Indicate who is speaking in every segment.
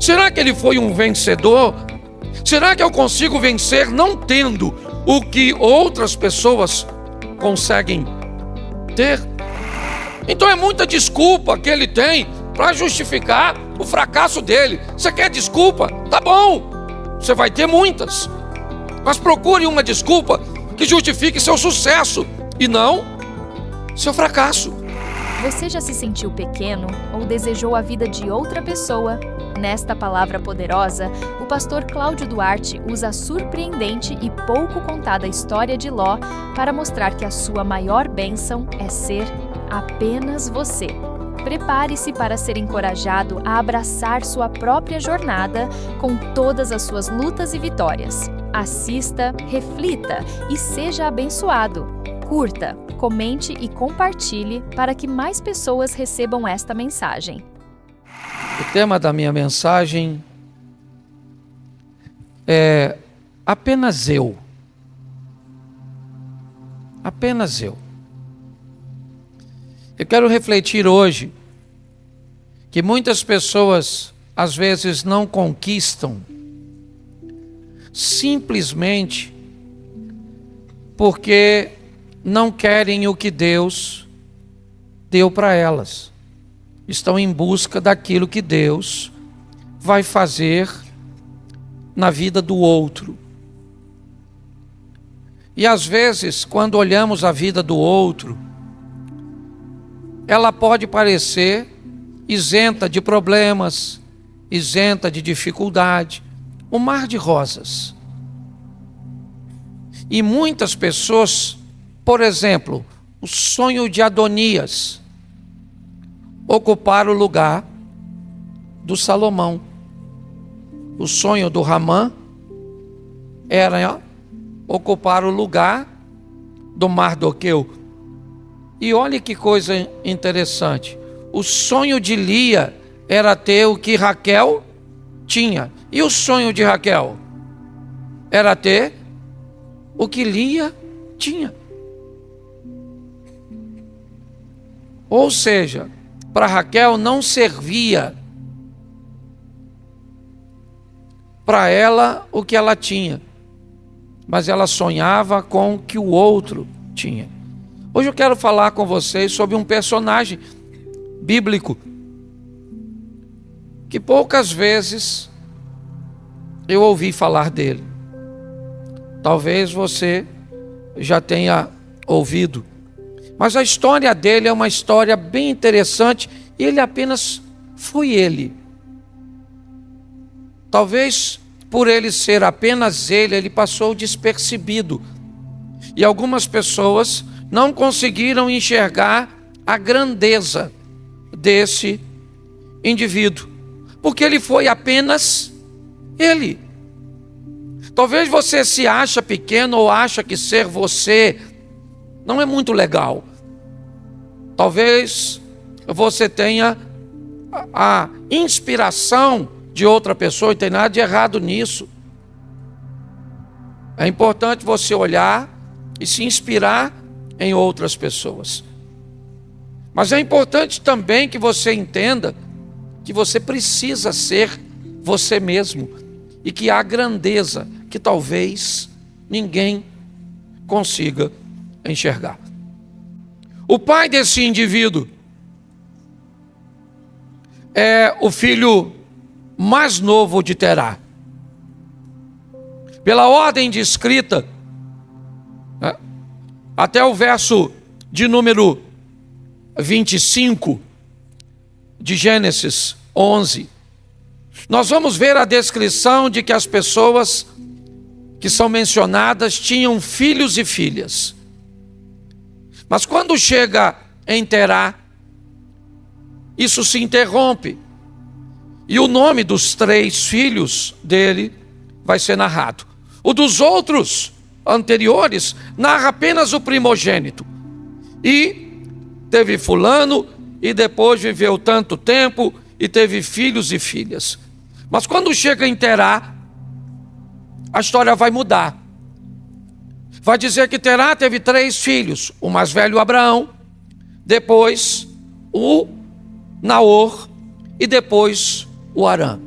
Speaker 1: Será que ele foi um vencedor? Será que eu consigo vencer não tendo o que outras pessoas conseguem ter? Então é muita desculpa que ele tem para justificar o fracasso dele. Você quer desculpa? Tá bom, você vai ter muitas, mas procure uma desculpa que justifique seu sucesso e não seu fracasso.
Speaker 2: Você já se sentiu pequeno ou desejou a vida de outra pessoa? Nesta palavra poderosa, o pastor Cláudio Duarte usa a surpreendente e pouco contada história de Ló para mostrar que a sua maior bênção é ser apenas você. Prepare-se para ser encorajado a abraçar sua própria jornada com todas as suas lutas e vitórias. Assista, reflita e seja abençoado. Curta, comente e compartilhe para que mais pessoas recebam esta mensagem.
Speaker 1: O tema da minha mensagem é apenas eu. Apenas eu. Eu quero refletir hoje que muitas pessoas às vezes não conquistam simplesmente porque não querem o que Deus deu para elas. Estão em busca daquilo que Deus vai fazer na vida do outro. E às vezes, quando olhamos a vida do outro, ela pode parecer isenta de problemas, isenta de dificuldade, um mar de rosas. E muitas pessoas, por exemplo, o sonho de Adonias, ocupar o lugar do Salomão. O sonho do Ramã era ocupar o lugar do Mardoqueu. E olha que coisa interessante. O sonho de Lia era ter o que Raquel tinha. E o sonho de Raquel era ter o que Lia tinha. Ou seja, para Raquel não servia para ela o que ela tinha, mas ela sonhava com o que o outro tinha. Hoje eu quero falar com vocês sobre um personagem bíblico que poucas vezes eu ouvi falar dele. Talvez você já tenha ouvido. Mas a história dele é uma história bem interessante e ele apenas foi ele. Talvez por ele ser apenas ele passou despercebido. E algumas pessoas não conseguiram enxergar a grandeza desse indivíduo, porque ele foi apenas ele. Talvez você se acha pequeno ou acha que ser você não é muito legal. Talvez você tenha a inspiração de outra pessoa e tem nada de errado nisso. É importante você olhar e se inspirar em outras pessoas. Mas é importante também que você entenda que você precisa ser você mesmo e que há grandeza que talvez ninguém consiga enxergar. O pai desse indivíduo é o filho mais novo de Terá. Pela ordem de escrita, até o verso de número 25 de Gênesis 11, nós vamos ver a descrição de que as pessoas que são mencionadas tinham filhos e filhas. Mas quando chega em Terá, isso se interrompe. E o nome dos 3 filhos dele vai ser narrado. O dos outros anteriores narra apenas o primogênito. E teve fulano, e depois viveu tanto tempo, e teve filhos e filhas. Mas quando chega em Terá, a história vai mudar. Vai dizer que Terá teve 3 filhos. O mais velho Abraão, depois o Naor e depois o Arã.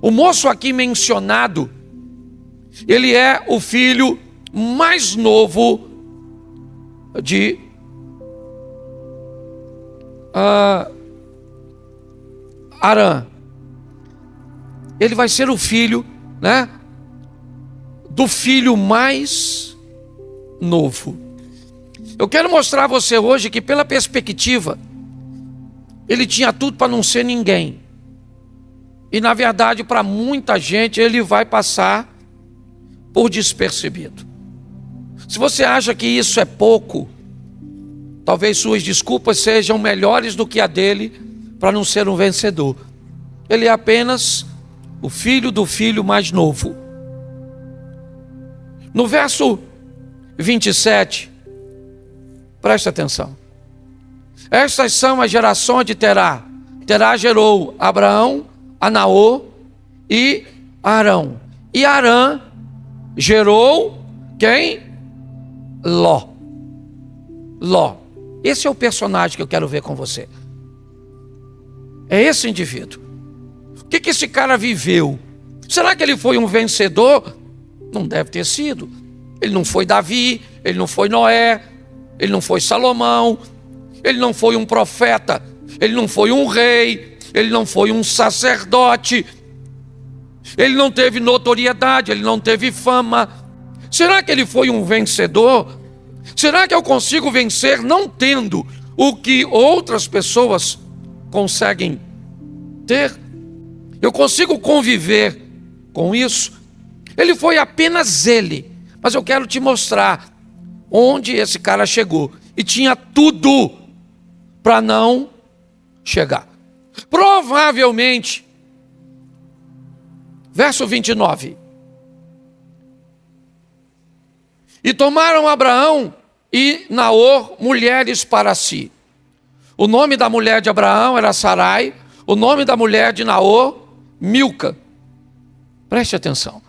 Speaker 1: O moço aqui mencionado, ele é o filho mais novo de Arã. Ele vai ser o filho, né, do filho mais novo. Eu quero mostrar a você hoje que, pela perspectiva, ele tinha tudo para não ser ninguém. E na verdade, para muita gente, ele vai passar por despercebido. Se você acha que isso é pouco, talvez suas desculpas sejam melhores do que a dele para não ser um vencedor. Ele é apenas o filho do filho mais novo. No verso 27, preste atenção. Estas são as gerações de Terá. Terá gerou Abraão, a Naor e Arão. E Arã gerou quem? Ló. Ló. Esse é o personagem que eu quero ver com você. É esse indivíduo. O que esse cara viveu? Será que ele foi um vencedor? Não deve ter sido. Ele não foi Davi, ele não foi Noé, ele não foi Salomão, ele não foi um profeta, ele não foi um rei, ele não foi um sacerdote, ele não teve notoriedade, ele não teve fama. Será que ele foi um vencedor? Será que eu consigo vencer não tendo o que outras pessoas conseguem ter? Eu consigo conviver com isso? Ele foi apenas ele, mas eu quero te mostrar onde esse cara chegou. E tinha tudo para não chegar. Provavelmente, verso 29. E tomaram Abraão e Naor mulheres para si. O nome da mulher de Abraão era Sarai, o nome da mulher de Naor, Milca. Preste atenção.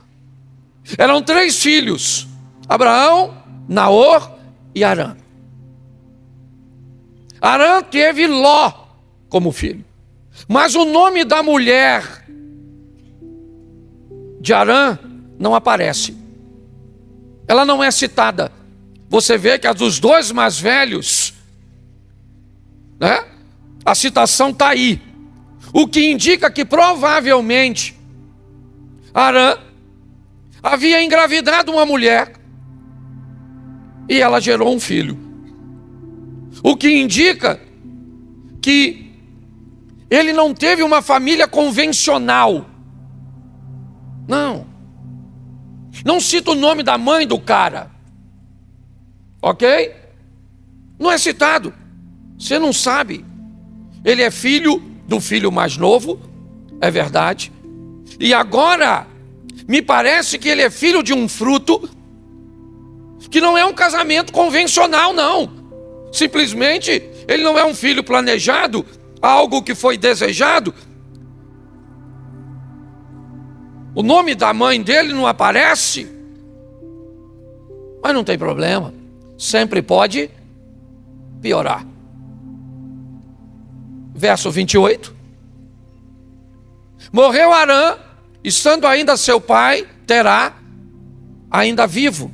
Speaker 1: Eram 3 filhos: Abraão, Naor e Arã. Arã teve Ló como filho. Mas o nome da mulher de Arã não aparece. Ela não é citada. Você vê que a dos 2 mais velhos, né, a citação está aí. O que indica que provavelmente Arã havia engravidado uma mulher e ela gerou um filho. O que indica que ele não teve uma família convencional. Não cita o nome da mãe do cara. Ok? Não é citado. Você não sabe. Ele é filho do filho mais novo, é verdade. E agora, me parece que ele é filho de um fruto que não é um casamento convencional, não. Simplesmente, ele não é um filho planejado, algo que foi desejado. O nome da mãe dele não aparece. Mas não tem problema. Sempre pode piorar. Verso 28. Morreu Arã, estando ainda seu pai, Terá, ainda vivo,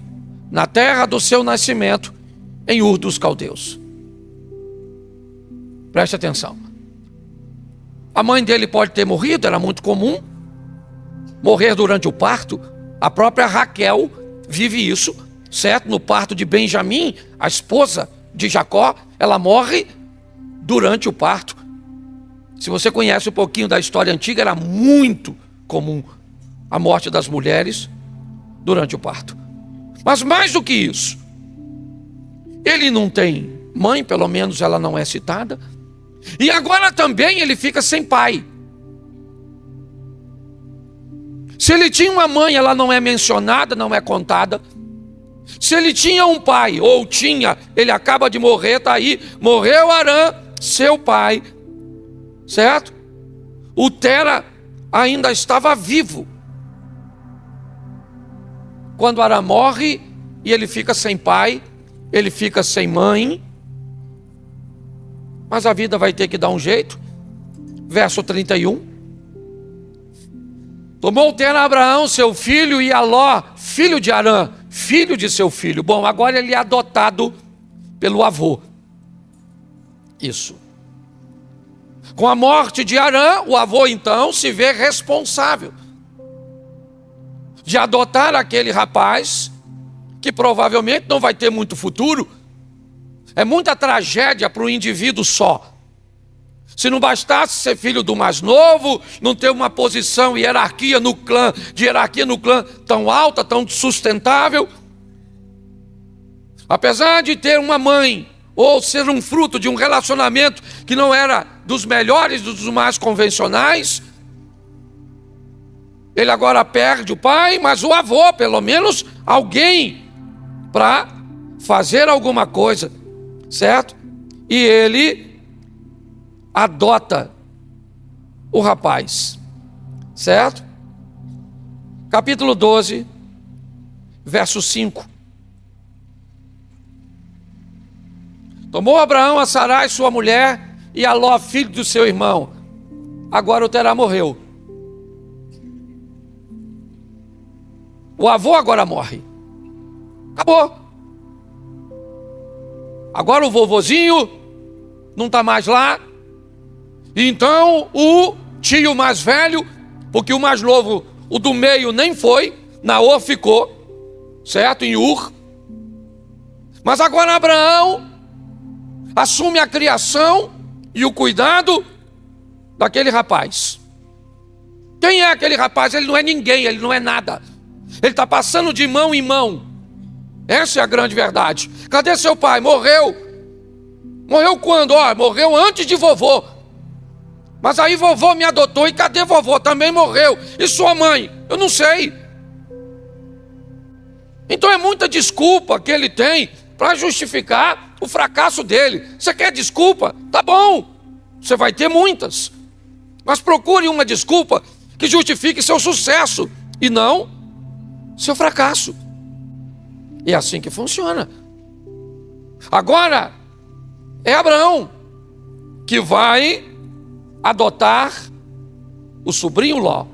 Speaker 1: na terra do seu nascimento, em Ur dos Caldeus. Preste atenção. A mãe dele pode ter morrido, era muito comum morrer durante o parto. A própria Raquel vive isso, certo? No parto de Benjamim, a esposa de Jacó, ela morre durante o parto. Se você conhece um pouquinho da história antiga, era muito comum a morte das mulheres durante o parto. Mas mais do que isso, ele não tem mãe, pelo menos ela não é citada. E agora também ele fica sem pai. Se ele tinha uma mãe, ela não é mencionada, não é contada. Se ele tinha um pai, ou tinha, ele acaba de morrer, está aí. Morreu Arã, seu pai, certo? O Tera ainda estava vivo quando Arã morre, e ele fica sem pai, ele fica sem mãe. Mas a vida vai ter que dar um jeito. Verso 31. Tomou Tera Abraão, seu filho, e a Ló, filho de Harã, filho de seu filho. Bom, agora ele é adotado pelo avô. Isso. Com a morte de Harã, o avô então se vê responsável de adotar aquele rapaz, que provavelmente não vai ter muito futuro. É muita tragédia para o indivíduo só. Se não bastasse ser filho do mais novo, não ter uma posição, hierarquia no clã tão alta, tão sustentável. Apesar de ter uma mãe, ou ser um fruto de um relacionamento que não era dos melhores, dos mais convencionais, ele agora perde o pai, mas o avô, pelo menos alguém para fazer alguma coisa, certo? E ele adota o rapaz, certo? Capítulo 12, verso 5. Tomou Abraão a Sarai, sua mulher, e a Ló, filho do seu irmão. Agora o Terá morreu. O avô agora morre. Acabou. Agora o vovozinho não está mais lá. Então o tio mais velho, porque o mais novo, o do meio nem foi, Naor ficou, certo? Em Ur. Mas agora Abraão assume a criação e o cuidado daquele rapaz. Quem é aquele rapaz? Ele não é ninguém, ele não é nada. Ele está passando de mão em mão. Essa é a grande verdade. Cadê seu pai? Morreu. Morreu quando? Morreu antes de vovô. Mas aí vovô me adotou, e cadê vovô? Também morreu. E sua mãe? Eu não sei. Então é muita desculpa que ele tem para justificar o fracasso dele. Você quer desculpa? Tá bom, você vai ter muitas. Mas procure uma desculpa que justifique seu sucesso e não seu fracasso. É assim que funciona. Agora, é Abraão que vai adotar o sobrinho Ló.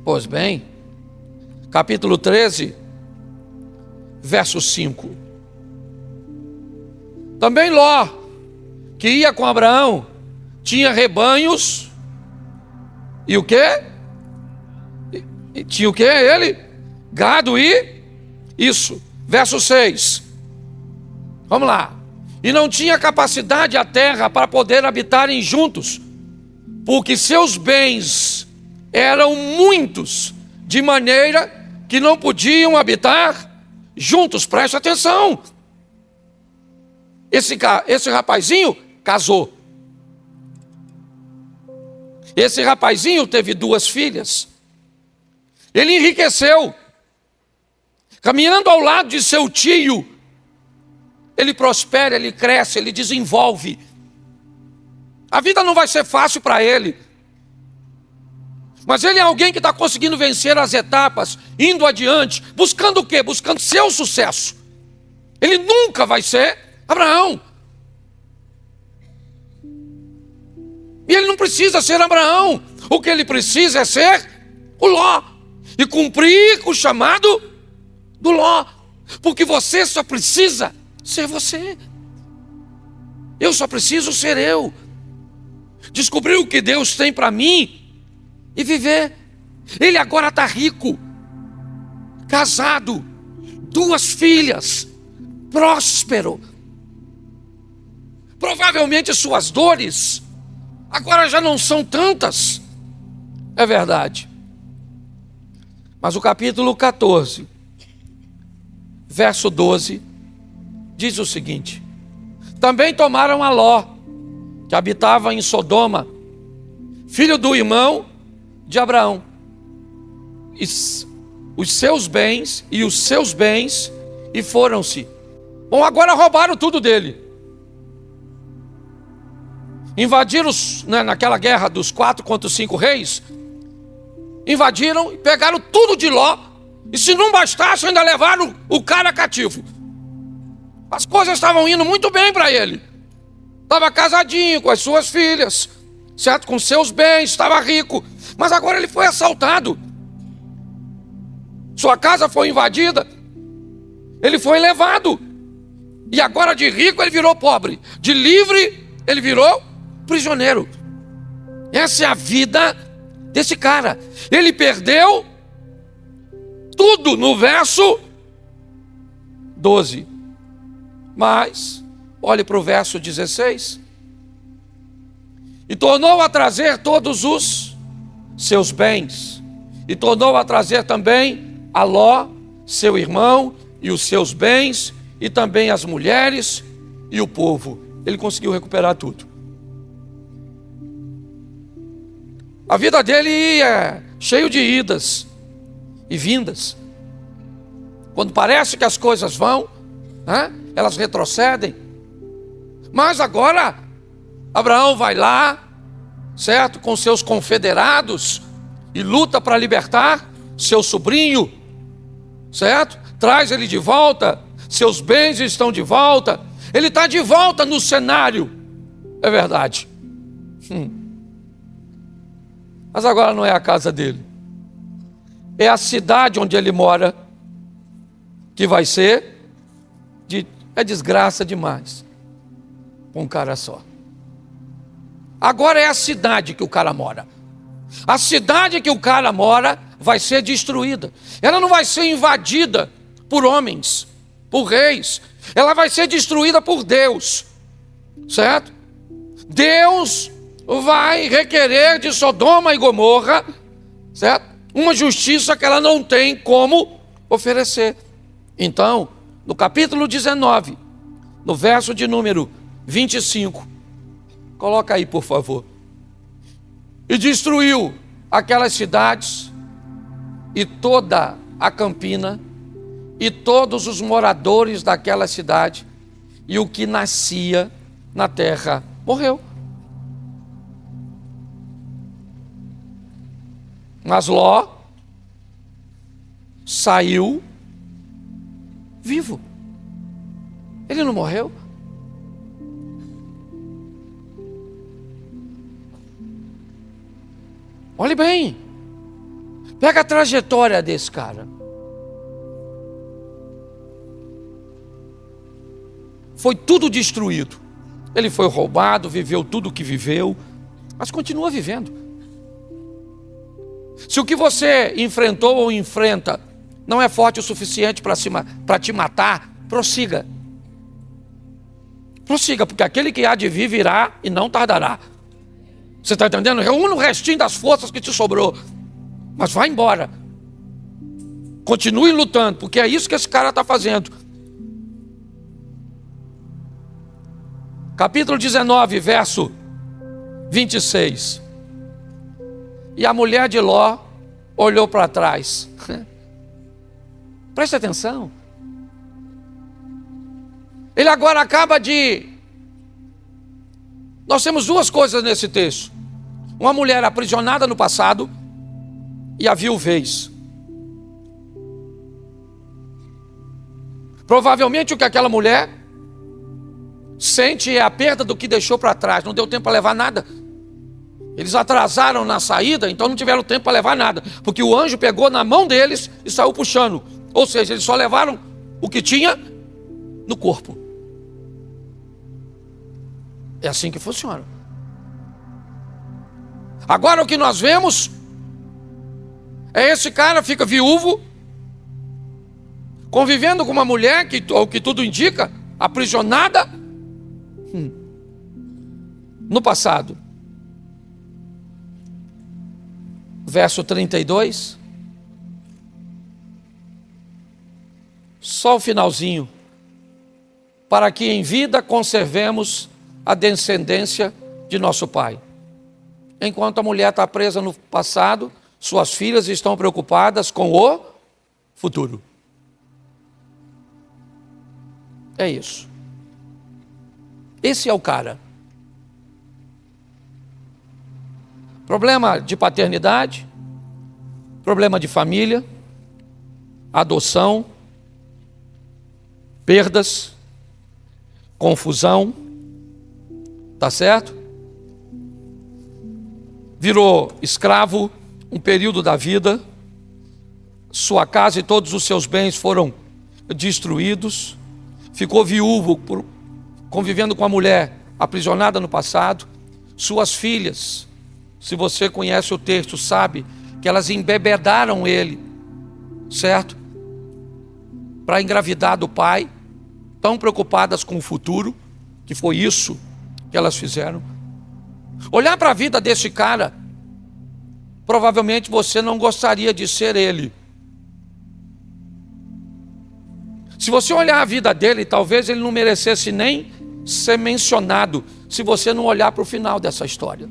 Speaker 1: Pois bem, capítulo 13, verso 5. Também Ló, que ia com Abraão, tinha rebanhos, e o quê? E tinha o quê ele? Gado e... Isso, verso 6. Vamos lá. E não tinha capacidade a terra para poder habitarem juntos, porque seus bens eram muitos, de maneira que não podiam habitar juntos. Preste atenção. Esse rapazinho casou. Esse rapazinho teve 2 filhas. Ele enriqueceu. Caminhando ao lado de seu tio, ele prospera, ele cresce, ele desenvolve. A vida não vai ser fácil para ele. Mas ele é alguém que está conseguindo vencer as etapas, indo adiante, buscando o quê? Buscando seu sucesso. Ele nunca vai ser Abraão. E ele não precisa ser Abraão. O que ele precisa é ser o Ló. E cumprir o chamado do Ló. Porque você só precisa ser você. Eu só preciso ser eu. Descobrir o que Deus tem para mim e viver. Ele agora está rico, casado, 2 filhas, próspero. Provavelmente suas dores agora já não são tantas. É verdade. Mas o capítulo 14, verso 12, diz o seguinte: também tomaram a Ló, que habitava em Sodoma, filho do irmão de Abraão, e os seus bens, e foram-se. Bom, agora roubaram tudo dele. Invadiram, naquela guerra dos 4 contra os 5 reis, invadiram e pegaram tudo de Ló, e se não bastasse, ainda levaram o cara cativo. As coisas estavam indo muito bem para ele. Estava casadinho com as suas filhas, certo? Com seus bens, estava rico, mas agora ele foi assaltado. Sua casa foi invadida, ele foi levado. E agora de rico ele virou pobre, de livre ele virou prisioneiro. Essa é a vida desse cara. Ele perdeu tudo no verso 12. Mas, olhe para o verso 16. E tornou a trazer todos os seus bens. E tornou a trazer também a Ló, seu irmão, e os seus bens, e também as mulheres e o povo. Ele conseguiu recuperar tudo. A vida dele é cheio de idas e vindas. Quando parece que as coisas vão, elas retrocedem. Mas agora, Abraão vai lá, certo? Com seus confederados, e luta para libertar seu sobrinho, certo? Traz ele de volta, seus bens estão de volta, ele está de volta no cenário, é verdade. Mas agora não é a casa dele, é a cidade onde ele mora, que vai ser, é desgraça demais, com um cara só. Agora é a cidade que o cara mora. A cidade que o cara mora vai ser destruída. Ela não vai ser invadida por homens, por reis. Ela vai ser destruída por Deus, certo? Deus vai requerer de Sodoma e Gomorra, certo? Uma justiça que ela não tem como oferecer. Então, no capítulo 19, no verso de número 25, coloca aí, por favor. E destruiu aquelas cidades e toda a campina e todos os moradores daquela cidade, e o que nascia na terra morreu. Mas Ló saiu vivo. Ele não morreu. Olhe bem, pega a trajetória desse cara. Foi tudo destruído. Ele foi roubado, viveu tudo o que viveu, mas continua vivendo. Se o que você enfrentou ou enfrenta não é forte o suficiente para te matar, prossiga. Prossiga, porque aquele que há de vir virá e não tardará. Você está entendendo? Reúna o restinho das forças que te sobrou, mas vai embora. Continue lutando, porque é isso que esse cara está fazendo. Capítulo 19, verso 26. E a mulher de Ló olhou para trás. Preste atenção. Ele agora acaba de... Nós temos duas coisas nesse texto. Uma mulher aprisionada no passado e a viuvez. Provavelmente o que aquela mulher sente é a perda do que deixou para trás. Não deu tempo para levar nada. Eles atrasaram na saída, então não tiveram tempo para levar nada. Porque o anjo pegou na mão deles e saiu puxando. Ou seja, eles só levaram o que tinha no corpo. É assim que funciona. Agora o que nós vemos é esse cara fica viúvo, convivendo com uma mulher que, ao que tudo indica, aprisionada no passado. Verso 32. Só o finalzinho. Para que em vida conservemos a descendência de nosso pai. Enquanto a mulher está presa no passado, suas filhas estão preocupadas com o futuro. É isso. Esse é o cara. Problema de paternidade, problema de família, adoção, perdas, confusão, tá certo? virou escravo um período da vida, sua casa e todos os seus bens foram destruídos, ficou viúvo, convivendo com a mulher aprisionada no passado. Suas filhas, se você conhece o texto, sabe que elas embebedaram ele, certo? Para engravidar do pai, tão preocupadas com o futuro, que foi isso que elas fizeram. Olhar para a vida desse cara, provavelmente você não gostaria de ser ele. Se você olhar a vida dele, talvez ele não merecesse nem ser mencionado, se você não olhar para o final dessa história.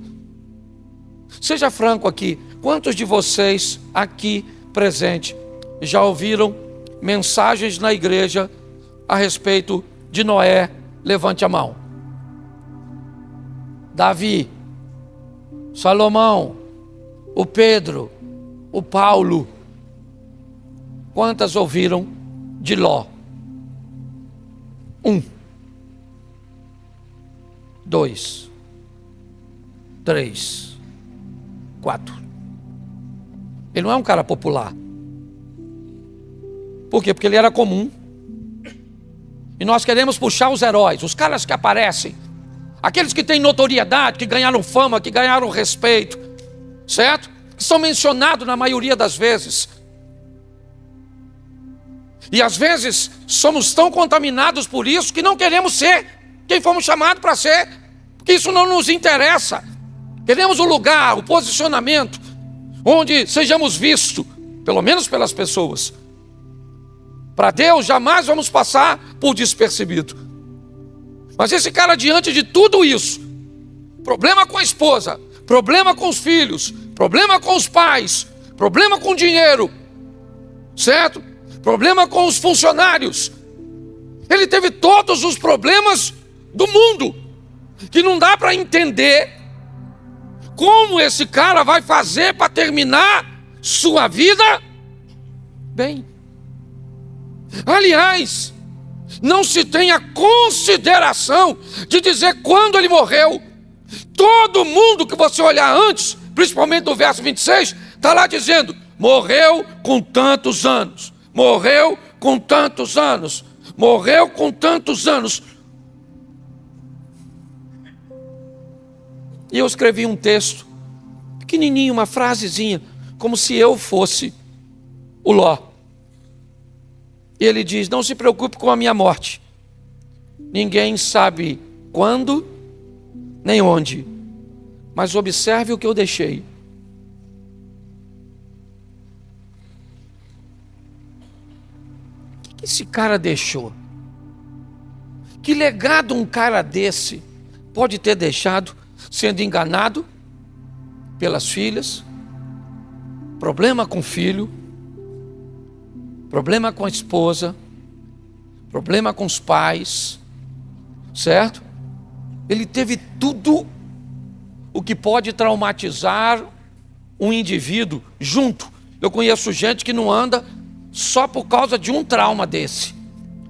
Speaker 1: Seja franco aqui, quantos de vocês aqui presentes já ouviram mensagens na igreja a respeito de Noé? Levante a mão. Davi, Salomão, o Pedro, o Paulo. Quantas ouviram de Ló? 1, 2, 3, 4. Ele não é um cara popular. Por quê? Porque ele era comum. E nós queremos puxar os heróis, os caras que aparecem, aqueles que têm notoriedade, que ganharam fama, que ganharam respeito, certo? Que são mencionados na maioria das vezes. E às vezes somos tão contaminados por isso que não queremos ser quem fomos chamados para ser, porque isso não nos interessa. Queremos o lugar, o posicionamento, onde sejamos vistos, pelo menos pelas pessoas. Para Deus jamais vamos passar por despercebido. Mas esse cara, diante de tudo isso, problema com a esposa, problema com os filhos, problema com os pais, problema com o dinheiro, certo? Problema com os funcionários. Ele teve todos os problemas do mundo, que não dá para entender como esse cara vai fazer para terminar sua vida bem. Aliás, não se tem a consideração de dizer quando ele morreu. Todo mundo que você olhar antes, principalmente no verso 26, está lá dizendo: morreu com tantos anos, morreu com tantos anos, morreu com tantos anos. E eu escrevi um texto pequenininho, uma frasezinha, como se eu fosse o Ló. E ele diz: não se preocupe com a minha morte. Ninguém sabe quando, nem onde, mas observe o que eu deixei. O que esse cara deixou? Que legado um cara desse pode ter deixado, sendo enganado pelas filhas, problema com o filho, problema com a esposa, problema com os pais, certo? Ele teve tudo o que pode traumatizar um indivíduo junto. Eu conheço gente que não anda só por causa de um trauma desse.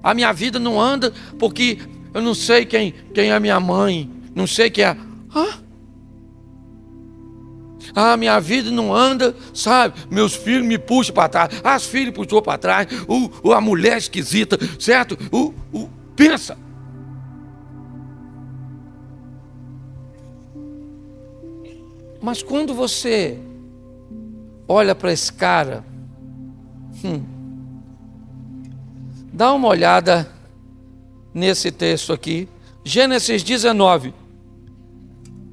Speaker 1: A minha vida não anda porque eu não sei quem é minha mãe, não sei quem é. Minha vida não anda, sabe? Meus filhos me puxam para trás, as filhas puxou para trás, a mulher esquisita, certo? Pensa. Mas quando você olha para esse cara, dá uma olhada nesse texto aqui, Gênesis 19,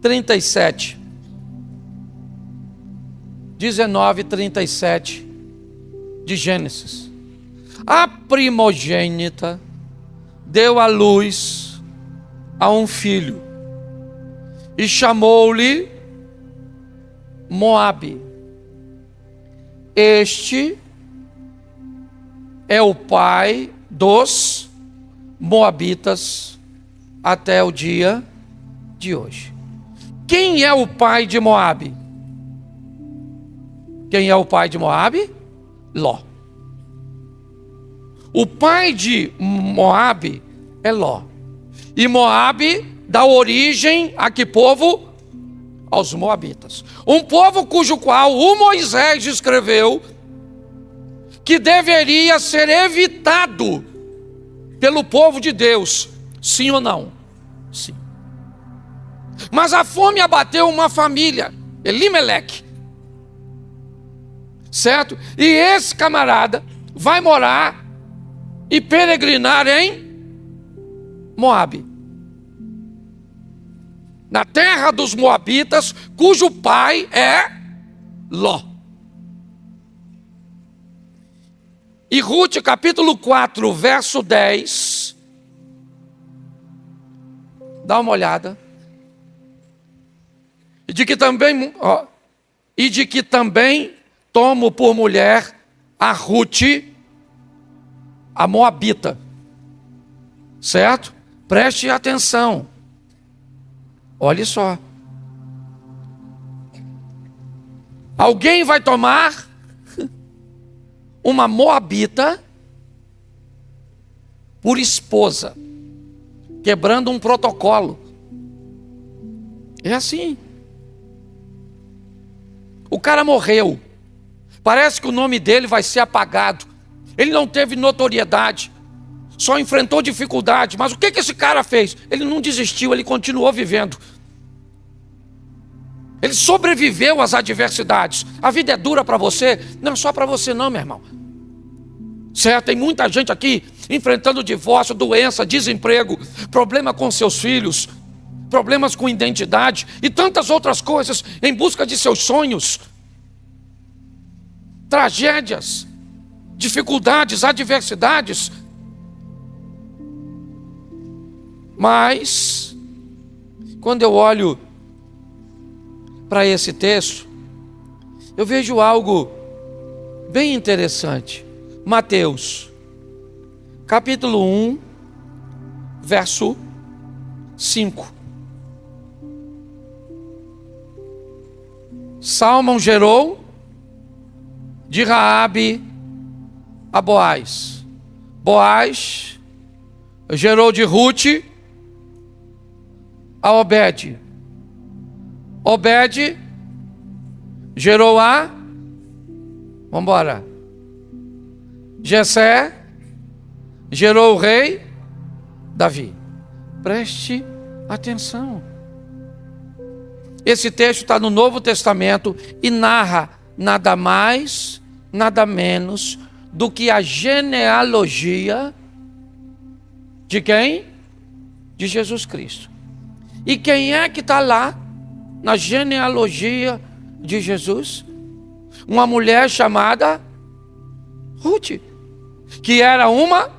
Speaker 1: 37. 19:37 de Gênesis. A primogênita deu à luz a um filho e chamou-lhe Moabe. Este é o pai dos moabitas até o dia de hoje. Quem é o pai de Moabe? Quem é o pai de Moabe? Ló. O pai de Moabe é Ló. E Moabe dá origem a que povo? aos moabitas. Um povo cujo qual o Moisés escreveu que deveria ser evitado pelo povo de Deus. Sim ou não? Sim. Mas a fome abateu uma família, Elimeleque, certo? E esse camarada vai morar e peregrinar em Moabe, na terra dos moabitas, cujo pai é Ló. E Ruth, capítulo 4, verso 10, dá uma olhada. E de que também tomo por mulher a Ruth, a moabita. Certo? Preste atenção. Olhe só. Alguém vai tomar uma moabita por esposa, quebrando um protocolo. É assim. O cara morreu. Parece que o nome dele vai ser apagado. Ele não teve notoriedade, só enfrentou dificuldade. Mas o que esse cara fez? Ele não desistiu, ele continuou vivendo. Ele sobreviveu às adversidades. A vida é dura para você, não é só para você não, meu irmão. Certo? Tem muita gente aqui enfrentando divórcio, doença, desemprego, problema com seus filhos, problemas com identidade e tantas outras coisas em busca de seus sonhos. Tragédias, dificuldades, adversidades. Mas, quando eu olho para esse texto, eu vejo algo bem interessante. Mateus, capítulo 1, verso 5. Salmão gerou de Raabe a Boaz. Boaz gerou de Ruth a Obed. Obed gerou a... Vamos embora. Jessé gerou o rei Davi. Preste atenção. Esse texto está no Novo Testamento e narra nada mais, nada menos do que a genealogia de quem? De Jesus Cristo. E quem é que está lá na genealogia de Jesus? Uma mulher chamada Ruth, que era uma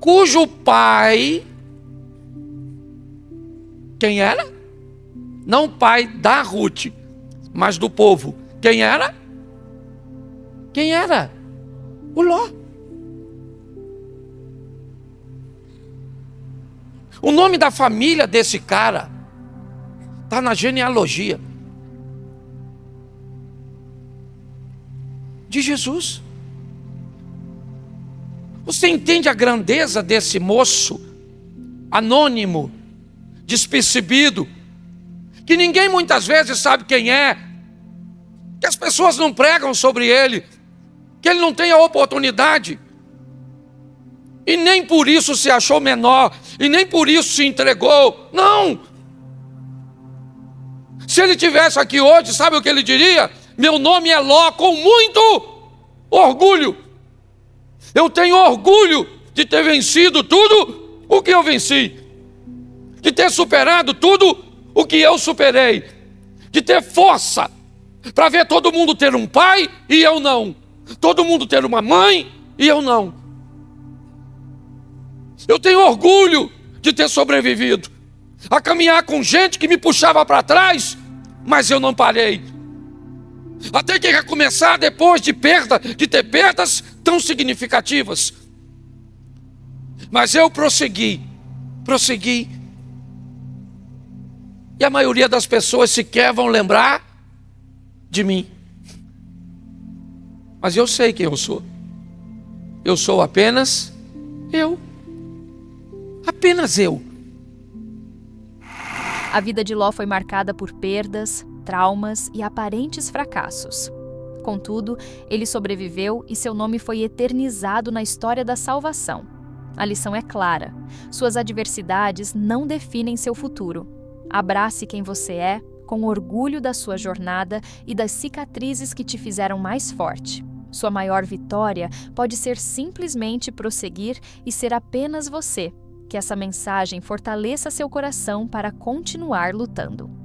Speaker 1: cujo pai, quem era? Não pai da Ruth, mas do povo. Quem era? Quem era? O Ló. O nome da família desse cara está na genealogia de Jesus. Você entende a grandeza desse moço anônimo, despercebido, que ninguém muitas vezes sabe quem é, que as pessoas não pregam sobre ele, que ele não tem a oportunidade, e nem por isso se achou menor, e nem por isso se entregou. Não! Se ele estivesse aqui hoje, sabe o que ele diria? Meu nome é Ló, com muito orgulho. Eu tenho orgulho de ter vencido tudo o que eu venci, de ter superado tudo o que eu superei, de ter força para ver todo mundo ter um pai e eu não, todo mundo ter uma mãe e eu não. Eu tenho orgulho de ter sobrevivido a caminhar com gente que me puxava para trás, mas eu não parei. Até que recomeçar depois de ter perdas tão significativas. Mas eu prossegui. E a maioria das pessoas sequer vão lembrar de mim. Mas eu sei quem eu sou. Eu sou apenas eu. Apenas eu.
Speaker 2: A vida de Ló foi marcada por perdas, traumas e aparentes fracassos. Contudo, ele sobreviveu e seu nome foi eternizado na história da salvação. A lição é clara: suas adversidades não definem seu futuro. Abrace quem você é, com orgulho da sua jornada e das cicatrizes que te fizeram mais forte. Sua maior vitória pode ser simplesmente prosseguir e ser apenas você. Que essa mensagem fortaleça seu coração para continuar lutando.